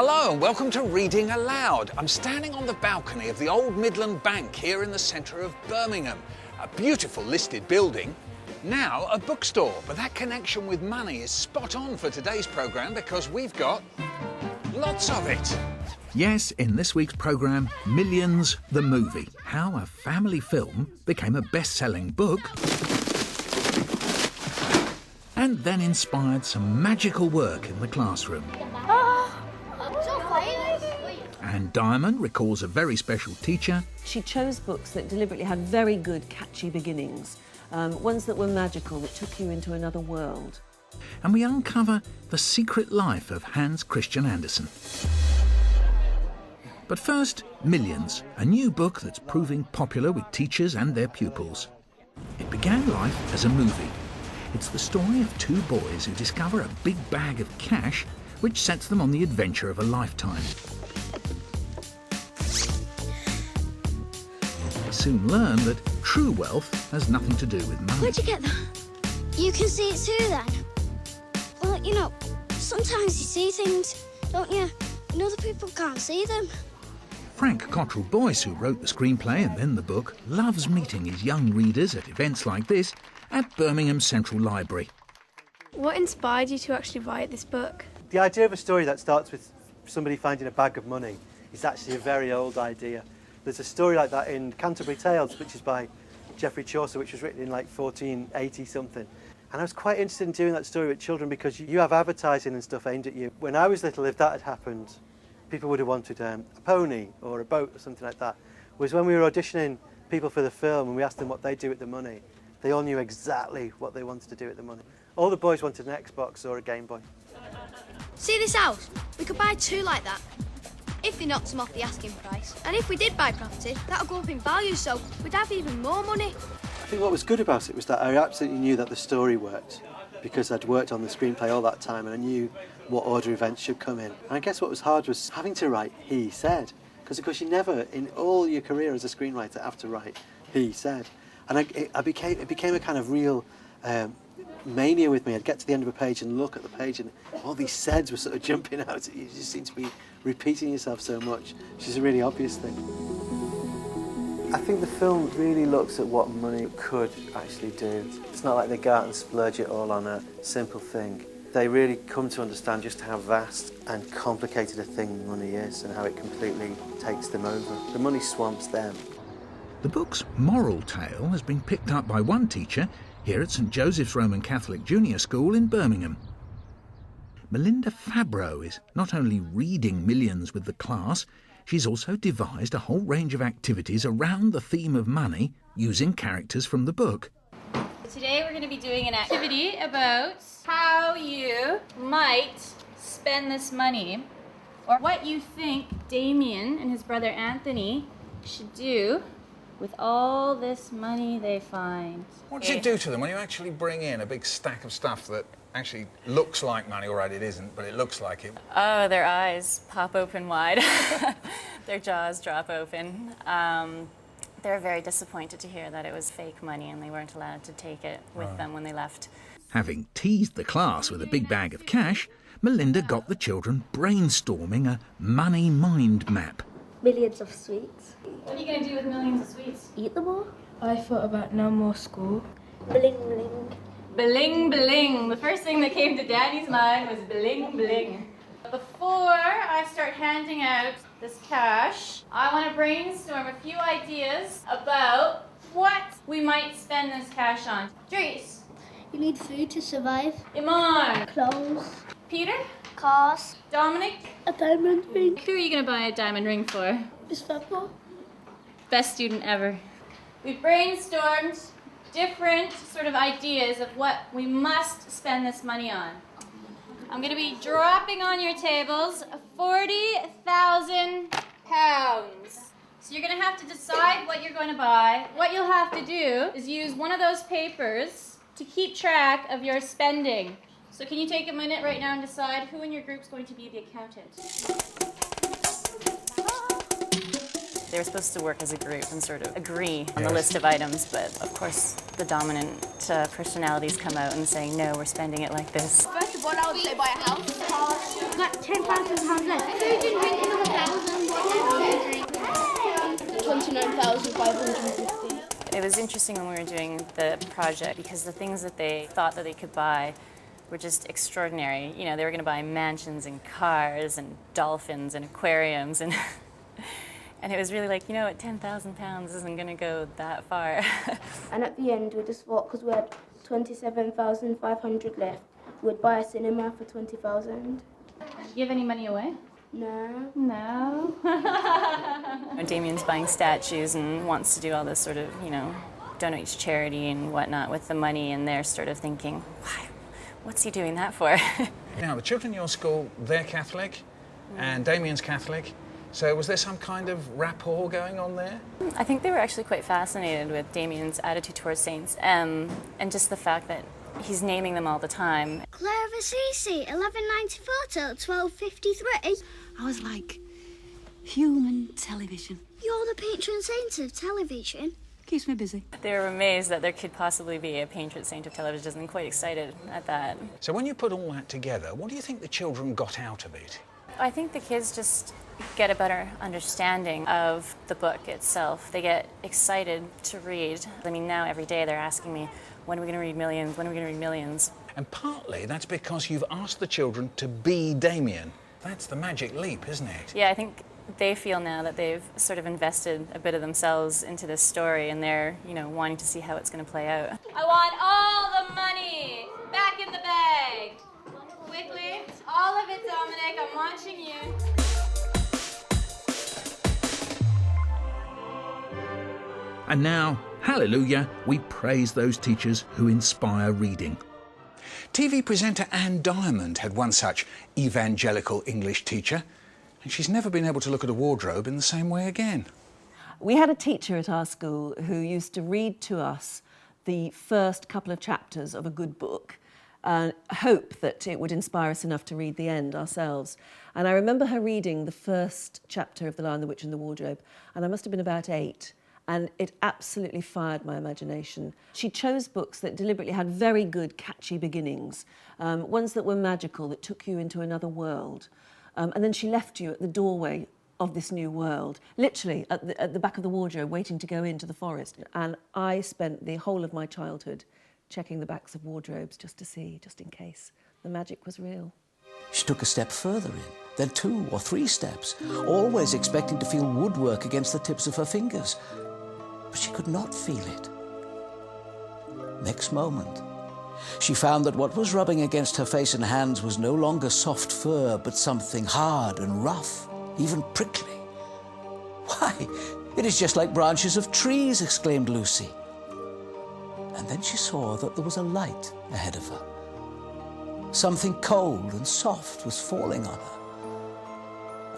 Hello and welcome to Reading Aloud. I'm standing on the balcony of the Old Midland Bank here in the centre of Birmingham. A beautiful listed building, now a bookstore. But that connection with money is spot on for today's programme because we've got lots of it. Yes, in this week's programme, Millions, the movie. How a family film became a best-selling book and then inspired some magical work in the classroom. And Diamond recalls a very special teacher. She chose books that deliberately had very good, catchy beginnings, ones that were magical, that took you into another world. And we uncover the secret life of Hans Christian Andersen. But first, Millions, a new book that's proving popular with teachers and their pupils. It began life as a movie. It's the story of two boys who discover a big bag of cash which sets them on the adventure of a lifetime. They soon learn that true wealth has nothing to do with money. Where'd you get that? You can see it too, then? Well, you know, sometimes you see things, don't you? And other people can't see them. Frank Cottrell Boyce, who wrote the screenplay and then the book, loves meeting his young readers at events like this at Birmingham Central Library. What inspired you to actually write this book? The idea of a story that starts with somebody finding a bag of money is actually a very old idea. There's a story like that in Canterbury Tales, which is by Geoffrey Chaucer, which was written in like 1480 something. And I was quite interested in doing that story with children because you have advertising and stuff aimed at you. When I was little, if that had happened, people would have wanted a pony or a boat or something like that. Whereas when we were auditioning people for the film and we asked them what they'd do with the money, they all knew exactly what they wanted to do with the money. All the boys wanted an Xbox or a Game Boy. See this house? We could buy two like that, if they knocked them off the asking price. And if we did buy property, that'll go up in value, so we'd have even more money. I think what was good about it was that I absolutely knew that the story worked because I'd worked on the screenplay all that time and I knew what order events should come in. And I guess what was hard was having to write he said, because of course you never, in all your career as a screenwriter, have to write he said. And it became a kind of real mania with me. I'd get to the end of a page and look at the page and all these saids were sort of jumping out at you. You just seem to be repeating yourself so much, which is a really obvious thing. I think the film really looks at what money could actually do. It's not like they go out and splurge it all on a simple thing. They really come to understand just how vast and complicated a thing money is and how it completely takes them over. The money swamps them. The book's moral tale has been picked up by one teacher here at St Joseph's Roman Catholic Junior School in Birmingham. Melinda Fabro is not only reading Millions with the class, she's also devised a whole range of activities around the theme of money using characters from the book. Today we're going to be doing an activity about how you might spend this money, or what you think Damien and his brother Anthony should do with all this money they find. What does it do to them when you actually bring in a big stack of stuff that actually looks like money? All right, it isn't, but it looks like it. Oh, their eyes pop open wide. Their jaws drop open. They're very disappointed to hear that it was fake money and they weren't allowed to take it with them when they left. Having teased the class with a big bag of cash, Melinda got the children brainstorming a money mind map. Millions of sweets. What are you going to do with millions of sweets? Eat them all. I thought about no more school. Bling bling. Bling bling. The first thing that came to Daddy's mind was bling bling. Before I start handing out this cash, I want to brainstorm a few ideas about what we might spend this cash on. Dries. You need food to survive. Iman. Clothes. Peter. Cars. Dominic. A diamond ring. Who are you going to buy a diamond ring for? Is that all? Best student ever. We've brainstormed different sort of ideas of what we must spend this money on. I'm going to be dropping on your tables £40,000. So you're going to have to decide what you're going to buy. What you'll have to do is use one of those papers to keep track of your spending. So can you take a minute right now and decide who in your group is going to be the accountant? They were supposed to work as a group and sort of agree on the list of items, but of course the dominant personalities come out and saying, no, we're spending it like this. But What I would say, buy a house. Got £10,000 left. Food and drink another 1,000. 29,550. It was interesting when we were doing the project because the things that they thought that they could buy were just extraordinary. You know, they were going to buy mansions and cars and dolphins and aquariums and and it was really like, you know what, £10,000 isn't going to go that far. And at the end, we just thought, because we had 27,500 left, we'd buy a cinema for 20,000. Give any money away? No. No. Damien's buying statues and wants to do all this sort of, you know, donate to charity and whatnot with the money, and they're sort of thinking, what's he doing that for? Now, the children in your school, they're Catholic, and Damien's Catholic, so was there some kind of rapport going on there? I think they were actually quite fascinated with Damien's attitude towards saints, and just the fact that he's naming them all the time. Claire of Assisi, 1194 till 1253. I was like, human television. You're the patron saint of television. Keeps me busy. They were amazed that there could possibly be a patron saint of television and quite excited at that. So when you put all that together, what do you think the children got out of it? I think the kids just get a better understanding of the book itself. They get excited to read. I mean, now every day they're asking me, when are we going to read millions? When are we going to read millions? And partly that's because you've asked the children to be Damien. That's the magic leap, isn't it? Yeah, I think they feel now that they've sort of invested a bit of themselves into this story, and they're, you know, wanting to see how it's going to play out. I want all the money back in the bag. Quickly. All of it, Dominic. I'm watching you. And now, hallelujah, we praise those teachers who inspire reading. TV presenter Anne Diamond had one such evangelical English teacher, and she's never been able to look at a wardrobe in the same way again. We had a teacher at our school who used to read to us the first couple of chapters of a good book and hope that it would inspire us enough to read the end ourselves. And I remember her reading the first chapter of The Lion, the Witch and the Wardrobe, and I must have been about 8. And it absolutely fired my imagination. She chose books that deliberately had very good, catchy beginnings, ones that were magical, that took you into another world. And then she left you at the doorway of this new world, literally at the back of the wardrobe, waiting to go into the forest. And I spent the whole of my childhood checking the backs of wardrobes just to see, just in case the magic was real. She took a step further in, then 2 or 3 steps, always expecting to feel woodwork against the tips of her fingers. But she could not feel it. Next moment, she found that what was rubbing against her face and hands was no longer soft fur, but something hard and rough, even prickly. "Why, it is just like branches of trees," exclaimed Lucy. And then she saw that there was a light ahead of her. Something cold and soft was falling on her.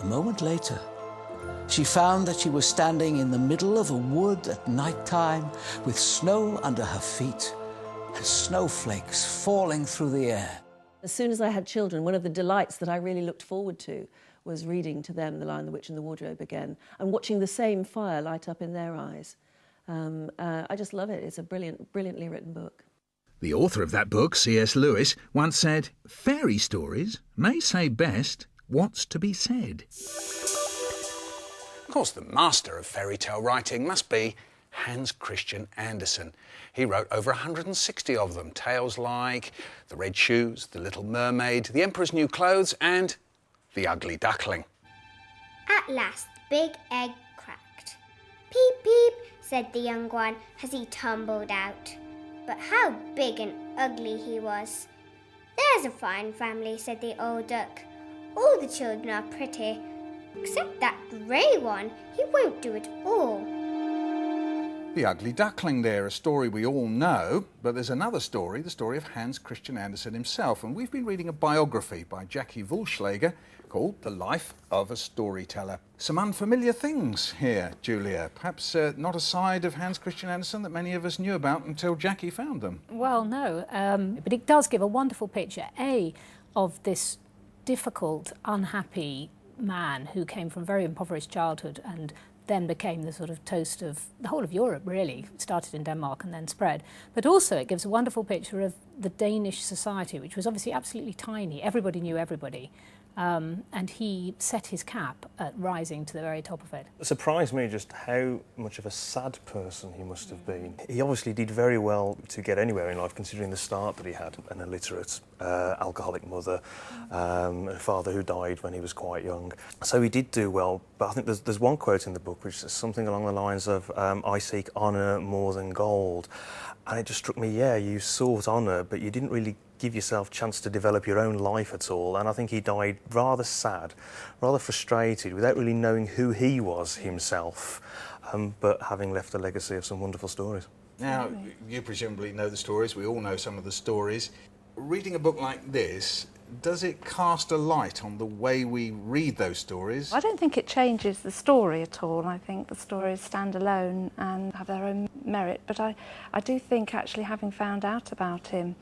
A moment later, she found that she was standing in the middle of a wood at night time with snow under her feet and snowflakes falling through the air. As soon as I had children, one of the delights that I really looked forward to was reading to them The Lion, the Witch and the Wardrobe again and watching the same fire light up in their eyes. I just love it. It's a brilliantly written book. The author of that book, C.S. Lewis, once said, "Fairy stories may say best what's to be said." Of course, the master of fairy tale writing must be Hans Christian Andersen. He wrote over 160 of them, tales like The Red Shoes, The Little Mermaid, The Emperor's New Clothes and The Ugly Duckling. At last, the big egg cracked. "Peep, peep," said the young one as he tumbled out. But how big and ugly he was. "There's a fine family," said the old duck. "All the children are pretty, except that grey one. He won't do it all." The Ugly Duckling there, a story we all know, but there's another story, the story of Hans Christian Andersen himself, and we've been reading a biography by Jackie Woolschläger called The Life of a Storyteller. Some unfamiliar things here, Julia. Perhaps not a side of Hans Christian Andersen that many of us knew about until Jackie found them. Well, no, but it does give a wonderful picture, of this difficult, unhappy man who came from a very impoverished childhood and then became the sort of toast of the whole of Europe, really. It started in Denmark and then spread. But also it gives a wonderful picture of the Danish society, which was obviously absolutely tiny. Everybody knew everybody. And he set his cap at rising to the very top of it. It surprised me just how much of a sad person he must have been. He obviously did very well to get anywhere in life, considering the start that he had. An illiterate, alcoholic mother, a father who died when he was quite young. So he did do well, but I think there's one quote in the book which is something along the lines of, I seek honour more than gold. And it just struck me, yeah, you sought honour, but you didn't really give yourself a chance to develop your own life at all. And I think he died rather sad, rather frustrated, without really knowing who he was himself, but having left a legacy of some wonderful stories. Now, you presumably know the stories. We all know some of the stories. Reading a book like this, does it cast a light on the way we read those stories? I don't think it changes the story at all. I think the stories stand alone and have their own merit. But I do think actually having found out about him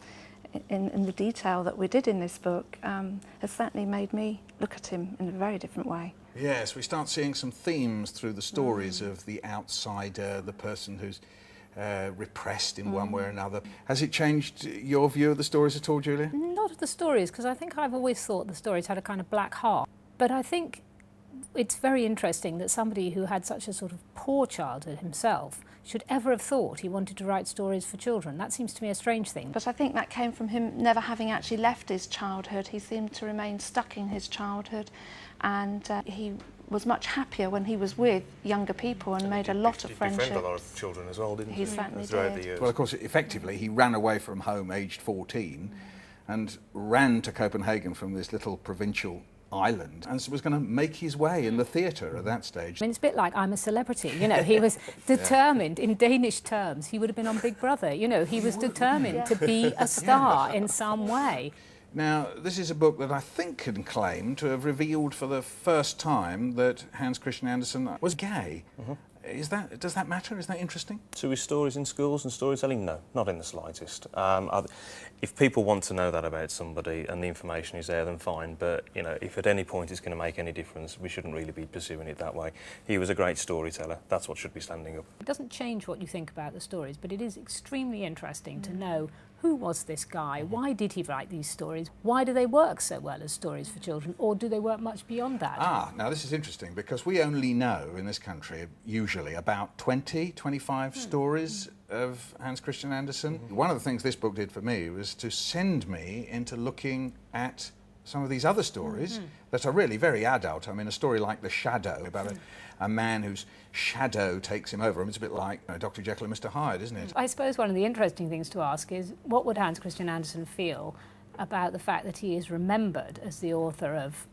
in the detail that we did in this book has certainly made me look at him in a very different way. Yes, we start seeing some themes through the stories of the outsider, the person who's repressed in one way or another. Has it changed your view of the stories at all, Julia? Not of the stories, because I think I've always thought the stories had a kind of black heart. But I think it's very interesting that somebody who had such a sort of poor childhood himself should ever have thought he wanted to write stories for children. That seems to me a strange thing. But I think that came from him never having actually left his childhood. He seemed to remain stuck in his childhood, and he was much happier when he was with younger people and made a lot of friendships. He befriended a lot of children as well, didn't he? He certainly throughout did. the years. Well, of course, effectively, he ran away from home aged 14 and ran to Copenhagen from this little provincial island and was going to make his way in the theatre at that stage. I mean, it's a bit like I'm a Celebrity, you know, he was determined, in Danish terms, he would have been on Big Brother, you know, he was determined to be a star in some way. Now, this is a book that I think can claim to have revealed for the first time that Hans Christian Andersen was gay. Does that matter? Is that interesting? To his stories in schools and storytelling? No, not in the slightest. If people want to know that about somebody and the information is there, then fine. But, you know, if at any point it's going to make any difference, we shouldn't really be pursuing it that way. He was a great storyteller. That's what should be standing up. It doesn't change what you think about the stories, but it is extremely interesting to know who was this guy, why did he write these stories, why do they work so well as stories for children, or do they work much beyond that? Now this is interesting because we only know in this country usually about 20, 25 stories of Hans Christian Andersen. One of the things this book did for me was to send me into looking at some of these other stories that are really very adult. I mean, a story like The Shadow, about a man whose shadow takes him over. I mean, it's a bit like Dr. Jekyll and Mr. Hyde, isn't it? I suppose one of the interesting things to ask is, what would Hans Christian Andersen feel about the fact that he is remembered as the author of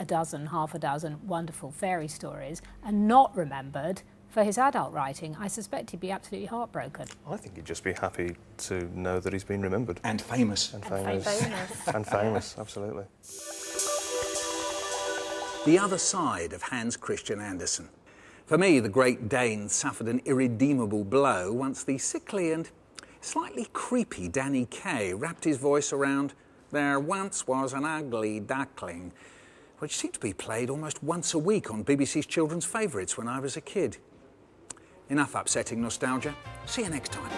a dozen, half a dozen wonderful fairy stories, and not remembered for his adult writing? I suspect he'd be absolutely heartbroken. I think he'd just be happy to know that he's been remembered. And famous. And famous. And famous, absolutely. The other side of Hans Christian Andersen. For me, the Great Dane suffered an irredeemable blow once the sickly and slightly creepy Danny Kaye wrapped his voice around "There once was an ugly duckling," which seemed to be played almost once a week on BBC's children's favourites when I was a kid. Enough upsetting nostalgia. See you next time.